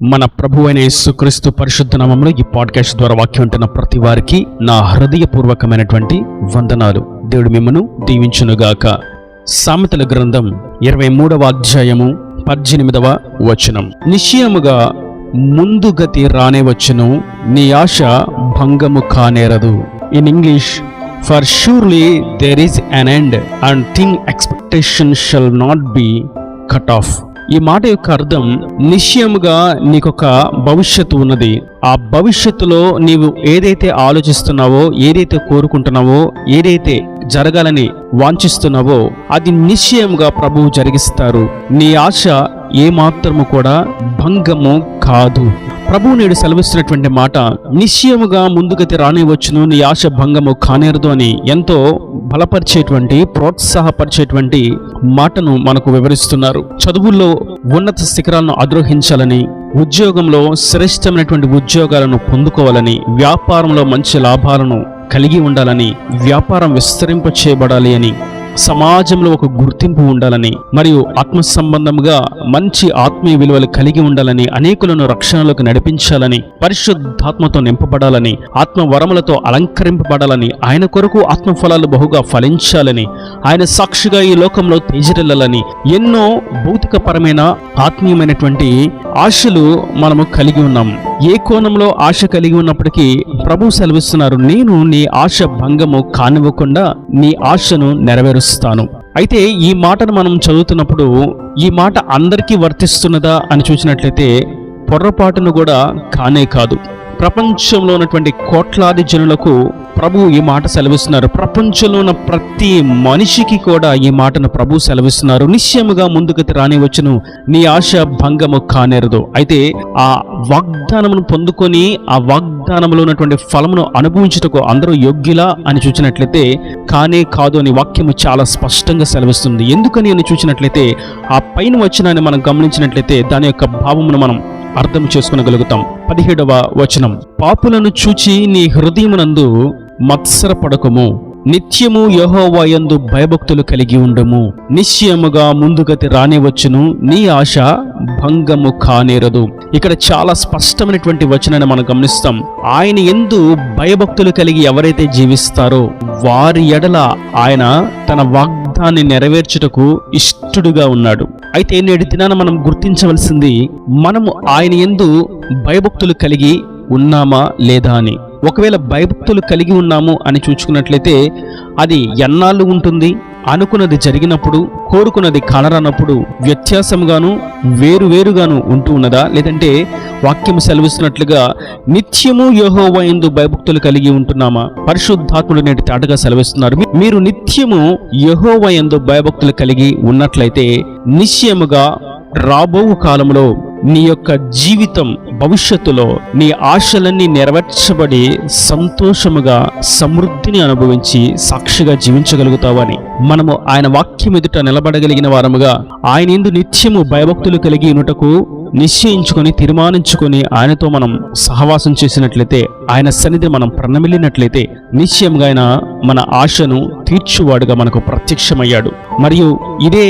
మన ప్రభువైన యేసుక్రీస్తు పరిశుద్ధ నామములో ఈ పాడ్కాస్ట్ ద్వారా వాక్యం వింటున్న ప్రతి వారికి నా హృదయపూర్వకమైనటువంటి వందనాలు. దేవుడు మిమ్మను దీవించునుగాక. సామెతల గ్రంథం 23వ అధ్యాయము 18వ వచనం. నిశ్చయముగా ముందుగతి రానేవచ్చును, నీ ఆశ భంగము కానేరదు. In English, for surely there is an end and thing expectation shall not be cut off. ఈ మాట యొక్క అర్థం, నిశ్చయముగా నీకొక భవిష్యత్తు ఉన్నది. ఆ భవిష్యత్తులో నీవు ఏదైతే ఆలోచిస్తున్నావో, ఏదైతే కోరుకుంటున్నావో, ఏదైతే జరగాలని వాంఛిస్తున్నావో అది నిశ్చయముగా ప్రభువు జరిగిస్తారు. నీ ఆశ ఏమాత్రము కూడా భంగము కాదు. ప్రభువు నేడు సెలవిస్తున్నటువంటి మాట, నిశ్చయముగా ముందుగతి రానివచ్చును, నీ ఆశ భంగము కానేరదు అని ఎంతో బలపరిచేటువంటి, ప్రోత్సాహపరిచేటువంటి మాటను మనకు వివరిస్తున్నారు. చదువుల్లో ఉన్నత శిఖరాలను అధిరోహించాలని, ఉద్యోగంలో శ్రేష్టమైనటువంటి ఉద్యోగాలను పొందుకోవాలని, వ్యాపారంలో మంచి లాభాలను కలిగి ఉండాలని, వ్యాపారం విస్తరింప చేయబడాలి అని, సమాజంలో ఒక గుర్తింపు ఉండాలని, మరియు ఆత్మ సంబంధంగా మంచి ఆత్మీయ విలువలు కలిగి ఉండాలని, అనేకులను రక్షణలోకి నడిపించాలని, పరిశుద్ధాత్మతో నింపబడాలని, ఆత్మ వరములతో అలంకరింపబడాలని, ఆయన కొరకు ఆత్మ ఫలాలు బహుగా ఫలించాలని, ఆయన సాక్షిగా ఈ లోకంలో తేజరిల్లాలని, ఎన్నో భౌతికపరమైన ఆత్మీయమైనటువంటి ఆశలు మనము కలిగి ఉన్నాము. ఏ కోణంలో ఆశ కలిగి ఉన్నప్పటికీ ప్రభు సెలవిస్తున్నారు, నేను నీ ఆశ భంగము కానివ్వకుండా నీ ఆశను నెరవేరుస్తాను. అయితే ఈ మాటను మనం చదువుతున్నప్పుడు ఈ మాట అందరికీ వర్తిస్తున్నదా అని చూసినట్లయితే పొర్రపాటును కూడా కానే కాదు. ప్రపంచంలో ఉన్నటువంటి కోట్లాది జనులకు ప్రభు ఈ మాట సెలవిస్తున్నారు. ప్రపంచంలో ఉన్న ప్రతి మనిషికి కూడా ఈ మాటను ప్రభు సెలవిస్తున్నారు. నిశ్చయముగా ముందుకు రానివచ్చును, నీ ఆశ భంగము కానేరదు. అయితే ఆ వాగ్దానమును పొందుకొని ఆ వాగ్దానంలో ఉన్నటువంటి ఫలమును అనుభవించుటకు అందరూ యోగ్యులా అని చూసినట్లయితే కానే కాదు అని వాక్యము చాలా స్పష్టంగా సెలవిస్తుంది. ఎందుకని అని చూసినట్లయితే ఆ పైన వచనాన్ని మనం గమనించినట్లయితే దాని యొక్క భావమును మనం అర్థం చేసుకునగలుగుతాం. 17వ వచనం, పాపులను చూచి నీ హృదయమునందు మత్సరపడకము, నిత్యము యెహోవా యందు భయభక్తులు కలిగి ఉండము. నిశ్చయముగా ముందుగతి రానివచ్చును, నీ ఆశ భంగము కానేరదు. ఇక్కడ చాలా స్పష్టమైనటువంటి వచనాన్ని మనం గమనిస్తాం. ఆయన యందు భయభక్తులు కలిగి ఎవరైతే జీవిస్తారో వారి ఎడల ఆయన తన వాగ్దాన్ని నెరవేర్చుటకు ఇష్టడుగా ఉన్నాడు. అయితే నేటి దినాన మనం గుర్తించవలసింది, మనము ఆయన యందు భయభక్తులు కలిగి ఉన్నామా లేదా అని. ఒకవేళ భయభక్తులు కలిగి ఉన్నాము అని చూసుకున్నట్లయితే అది ఎన్నాళ్ళు ఉంటుంది? అనుకున్నది జరిగినప్పుడు, కోరుకున్నది కనరానప్పుడు వ్యత్యాసంగాను వేరువేరుగాను ఉంటూ ఉన్నదా? లేదంటే వాక్యము సెలవిస్తున్నట్లుగా నిత్యము యెహోవా యందు భయభక్తులు కలిగి ఉంటున్నామా? పరిశుద్ధాత్ముడు నేటి తాటగా సెలవిస్తున్నారు, మీరు నిత్యము యెహోవా యందు భయభక్తులు కలిగి ఉన్నట్లయితే నిశ్చయముగా రాబో కాలంలో నీ యొక్క జీవితం, భవిష్యత్తులో నీ ఆశలన్నీ నెరవేర్చబడి సంతోషముగా సమృద్ధిని అనుభవించి సాక్షిగా జీవించగలుగుతావని, మనము ఆయన వాక్యం ఎదుట నిలబడగలిగిన వారముగా ఆయన యందు నిత్యము భయభక్తులు కలిగి ఉన్నటకు నిశ్చయించుకొని, తీర్మానించుకొని ఆయనతో మనం సహవాసం చేసినట్లయితే, ఆయన సన్నిధిని మనం ప్రణమిల్లినట్లయితే నిశ్చయంగా ఆయన మన ఆశను తీర్చువాడుగా మనకు ప్రత్యక్షమయ్యాడు. మరియు ఇదే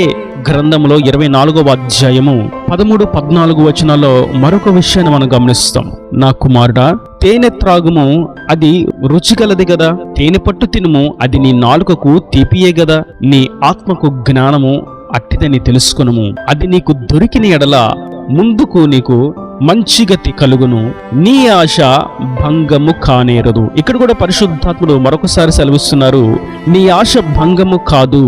గ్రంథంలో 24వ అధ్యాయము 13-14 వచనాల్లో మరొక విషయాన్ని మనం గమనిస్తాం. నా కుమారుడా, తేనె త్రాగుము, అది రుచిగలది గదా. తేనె పట్టు తినుము, అది నీ నాలుకకు తీపియే గదా. నీ ఆత్మకు జ్ఞానము అట్టిదని తెలుసుకొనుము. అది నీకు దొరికిన ఎడల ముందుకు నీకు మంచి గతి కలుగును, నీ ఆశ భంగము కానేరదు. ఇక్కడ కూడా పరిశుద్ధాత్ముడు మరొకసారి సెలవిస్తున్నారు, నీ ఆశ భంగము కాదు,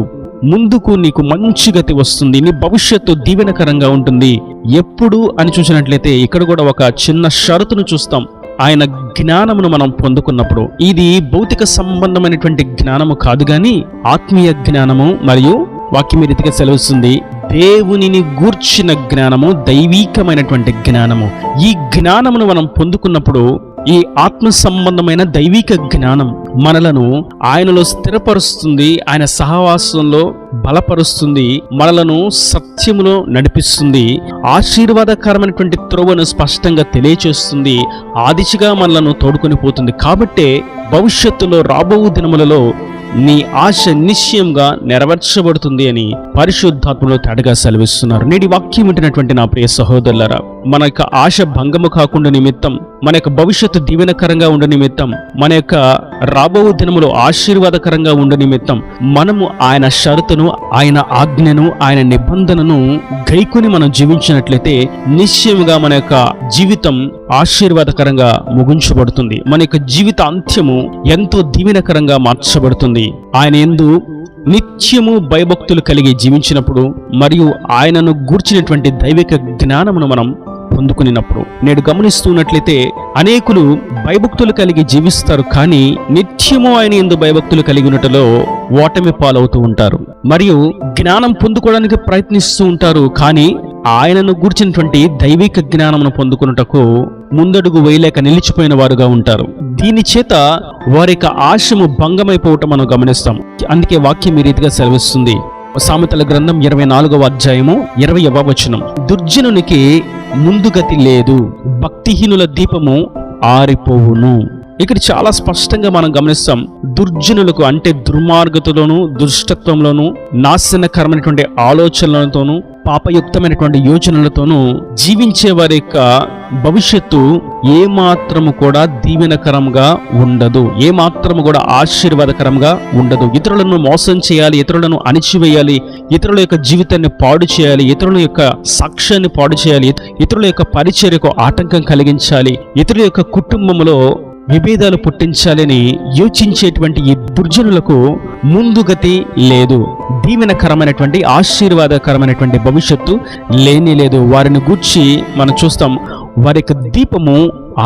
ముందుకు నీకు మంచి గతి వస్తుంది, నీ భవిష్యత్తు దీవెనకరంగా ఉంటుంది. ఎప్పుడు అని చూసినట్లయితే ఇక్కడ కూడా ఒక చిన్న షరతును చూస్తాం. ఆయన జ్ఞానమును మనం పొందుకున్నప్పుడు, ఇది భౌతిక సంబంధమైనటువంటి జ్ఞానము కాదు గాని ఆత్మీయ జ్ఞానము, మరియు వాక్యం ఈ రీతిగా సెలవుస్తుంది, దేవునిని గూర్చిన జ్ఞానము, దైవీకమైనటువంటి జ్ఞానము. ఈ జ్ఞానమును మనం పొందుకున్నప్పుడు ఈ ఆత్మ సంబంధమైన దైవిక జ్ఞానం మనలను ఆయనలో స్థిరపరుస్తుంది, ఆయన సహవాసంలో బలపరుస్తుంది, మనలను సత్యములో నడిపిస్తుంది, ఆశీర్వాదకరమైనటువంటి త్రోవను స్పష్టంగా తెలియచేస్తుంది, ఆ దిశగా మనలను తోడుకొని పోతుంది. కాబట్టే భవిష్యత్తులో రాబో దినములలో నీ ఆశ నిశ్చయంగా నెరవేర్చబడుతుంది అని పరిశుద్ధాత్మలో తేటగా సెలవిస్తున్నారు. నేటి వాక్యం వింటున్నటువంటి నా ప్రియ సహోదరులారా, మన యొక్క ఆశ భంగము కాకుండా నిమిత్తం, మన యొక్క భవిష్యత్తు దీవెనకరంగా ఉండే నిమిత్తం, మన యొక్క రాబో దినములో ఆశీర్వాదకరంగా ఉండే నిమిత్తం మనము ఆయన షరతును, ఆయన ఆజ్ఞను, ఆయన నిబంధనను గైకొని మనం జీవించినట్లయితే నిశ్చయముగా మన యొక్క జీవితం ఆశీర్వాదకరంగా ముగించబడుతుంది. మన యొక్క జీవిత అంత్యము ఎంతో దీవెనకరంగా మార్చబడుతుంది. ఆయన యందు నిత్యము భయభక్తులు కలిగి జీవించినప్పుడు మరియు ఆయనను గూర్చినటువంటి దైవిక జ్ఞానమును మనం పొందుకున్నప్పుడు, నేడు గమనిస్తున్నట్లయితే అనేకులు భయభక్తులు కలిగి జీవిస్తారు, కానీ నిత్యము ఆయన యందు భయభక్తులు కలిగి ఉన్నట్లో ఓటమి పాలవుతూ ఉంటారు. మరియు జ్ఞానం పొందుకోవడానికి ప్రయత్నిస్తూ ఉంటారు, కానీ ఆయనను గూర్చినటువంటి దైవిక జ్ఞానమును పొందుకున్నటకు ముందడుగు వేయలేక నిలిచిపోయిన వారుగా ఉంటారు. దీని చేత వారి యొక్క ఆశము భంగమైపోవటం మనం గమనిస్తాం. అందుకే వాక్యం ఈ రీతిగా సెలవిస్తుంది. సామెతల గ్రంథం 24వ అధ్యాయము 20వ వచనం, దుర్జనునికి ముందుగతి లేదు, భక్తిహీనుల దీపము ఆరిపోవును. ఇక్కడ చాలా స్పష్టంగా మనం గమనిస్తాం, దుర్జనులకు అంటే దుర్మార్గతలోను, దుష్టత్వంలోను, నాశనకరమైనటువంటి ఆలోచనలతోనూ, పాపయుక్తమైనటువంటి యోచనలతోనూ జీవించే వారి యొక్క భవిష్యత్తు ఏమాత్రము కూడా దీవెనకరంగా ఉండదు, ఏమాత్రము కూడా ఆశీర్వాదకరంగా ఉండదు. ఇతరులను మోసం చేయాలి, ఇతరులను అణిచివేయాలి, ఇతరుల యొక్క జీవితాన్ని పాడు చేయాలి, ఇతరుల యొక్క సాక్ష్యాన్ని పాడు చేయాలి, ఇతరుల యొక్క పరిచర్యకు ఆటంకం కలిగించాలి, ఇతరుల యొక్క కుటుంబంలో విభేదాలు పుట్టించాలని యోచించేటువంటి ఈ దుర్జనులకు ముందుగతి లేదు, దీవెనకరమైనటువంటి ఆశీర్వాదకరమైనటువంటి భవిష్యత్తు లేని లేదు. వారిని గూర్చి మనం చూస్తాం, వారి యొక్క దీపము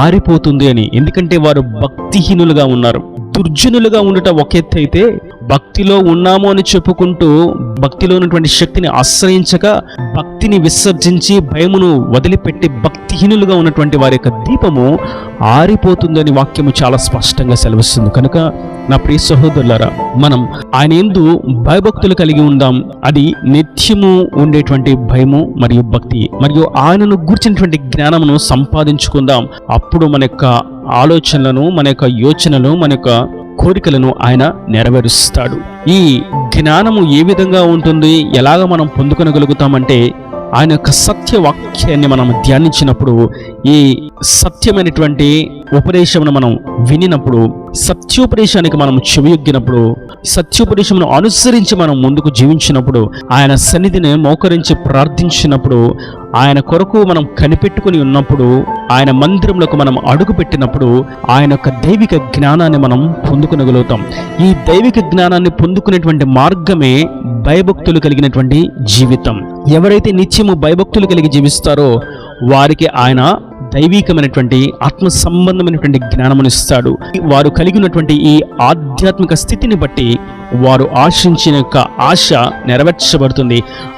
ఆరిపోతుంది అని. ఎందుకంటే వారు భక్తిహీనులుగా ఉన్నారు. దుర్జనులుగా ఉండటం ఒక ఎత్తు అయితే, భక్తిలో ఉన్నాము అని చెప్పుకుంటూ భక్తిలో ఉన్నటువంటి శక్తిని ఆశ్రయించక, భక్తిని విసర్జించి భయమును వదిలిపెట్టి భక్తిహీనులుగా ఉన్నటువంటి వారి యొక్క దీపము ఆరిపోతుందని వాక్యము చాలా స్పష్టంగా సెలవిస్తుంది. కనుక నా ప్రియ సహోదరులారా, మనం ఆయన యందు భయభక్తులు కలిగి ఉందాం. అది నిత్యము ఉండేటువంటి భయము మరియు భక్తి, మరియు ఆయనను గూర్చినటువంటి జ్ఞానమును సంపాదించుకుందాం. అప్పుడు మన యొక్క ఆలోచనలను, మన యొక్క యోచనలు, మన యొక్క కోరికలను ఆయన నెరవేరుస్తాడు. ఈ జ్ఞానము ఏ విధంగా ఉంటుంది, ఎలాగ మనం పొందుకొనగలుగుతామంటే, ఆయన యొక్క సత్యవాక్యాన్ని మనం ధ్యానించినప్పుడు, ఈ సత్యమైనటువంటి ఉపదేశమును మనం వినినప్పుడు, సత్యోపదేశానికి మనం చెవియొగ్గినప్పుడు, సత్యోపదేశమును అనుసరించి మనం ముందుకు జీవించినప్పుడు, ఆయన సన్నిధిని మోకరించి ప్రార్థించినప్పుడు, ఆయన కొరకు మనం కనిపెట్టుకుని ఉన్నప్పుడు, ఆయన మందిరంలోకి మనం అడుగు పెట్టినప్పుడు ఆయన యొక్క దైవిక జ్ఞానాన్ని మనం పొందుకొనగలుగుతాం. ఈ దైవిక జ్ఞానాన్ని పొందుకునేటువంటి మార్గమే భయభక్తులు కలిగినటువంటి జీవితం. ఎవరైతే నిత్యము భయభక్తులు కలిగి జీవిస్తారో వారికి ఆయన దైవికమైనటువంటి ఆత్మ సంబంధమైనటువంటి జ్ఞానమును ఇస్తాడు. వారు కలిగి ఉన్నటువంటి ఈ ఆధ్యాత్మిక స్థితిని బట్టి వారు ఆశించిన యొక్క ఆశ నెరవేర్చబడుతుంది.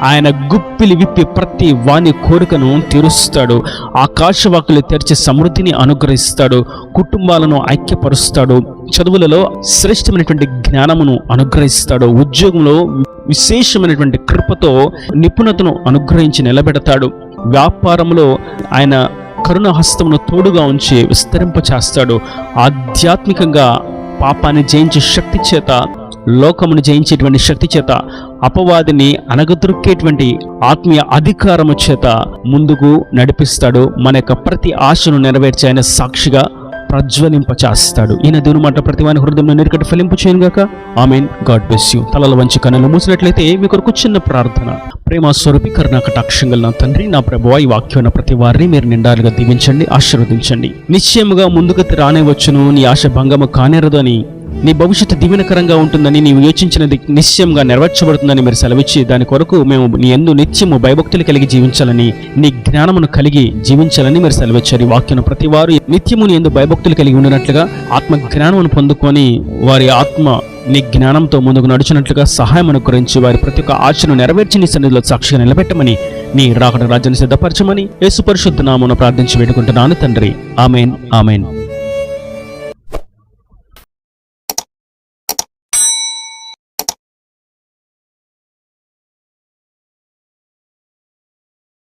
ఆయన గుప్పిలి విప్పి ప్రతి వాని కోరికను తీరుస్తాడు. ఆకాశవాకులు తెరిచి సమృద్ధిని అనుగ్రహిస్తాడు. కుటుంబాలను ఐక్యపరుస్తాడు. చదువులలో శ్రేష్టమైనటువంటి జ్ఞానమును అనుగ్రహిస్తాడు. ఉద్యోగంలో విశేషమైనటువంటి కృపతో నిపుణతను అనుగ్రహించి నిలబెడతాడు. వ్యాపారంలో ఆయన కరుణ హస్తమును తోడుగా ఉంచి విస్తరింపచేస్తాడు. ఆధ్యాత్మికంగా పాపాన్ని జయించే శక్తి చేత, లోకమును జయించేటువంటి శక్తి చేత, అపవాదిని అనగదొక్కేటువంటి ఆత్మీయ అధికారము చేత ముందుకు నడిపిస్తాడు. మన యొక్క ప్రతి ఆశను నెరవేర్చి ఆయన సాక్షిగా ప్రజ్వలింపచేస్తాడు. ఈయన దేవుని మాట ప్రతి వాని హృదయంలో నిరకటి ఫలింపు చేయనుగాక. ఆమేన్. God bless you. తలల వంచి కన్నులు మూసినట్లయితే మీ కొరకు చిన్న ప్రార్థన. ప్రేమ స్వరూపి కరుణా కటాక్షంగల నా తండ్రి, నా ప్రభువా, ఈ వాక్యం ప్రతి వారిని మీరు నిండాలుగా దీవించండి, ఆశీర్వదించండి. నిశ్చయముగా ముందుకు రానే వచ్చును, నీ ఆశ భంగము కానేరదు అని, నీ భవిష్యత్తు దీవెనకరంగా ఉంటుందని నీవు యోచించినది నిశ్చయంగా నెరవేర్చబడుతుందని మీరు సెలవిచ్చి, దాని కొరకు మేము నీ యందు నిత్యము భయభక్తులు కలిగి జీవించాలని, నీ జ్ఞానమును కలిగి జీవించాలని మీరు సెలవిచ్చారు. ఈ వాక్యం ప్రతి వారు నిత్యము నీ యందు భయభక్తులు కలిగి ఉండినట్లుగా ఆత్మ జ్ఞానమును పొందుకొని వారి ఆత్మ నీ జ్ఞానంతో ముందుకు నడిచినట్లుగా సహాయం అనుగ్రహించి వారి ప్రతి ఒక్క ఆశను నెరవేర్చి నీ సన్నిధిలో సాక్షిగా నిలబెట్టమని, నీ రాకడ రాజ్యాన్ని సిద్ధపరచమని యేసు పరిశుద్ధ నామమున ప్రార్థించి వేడుకుంటున్నాను తండ్రి. ఆమేన్. ఆమేన్.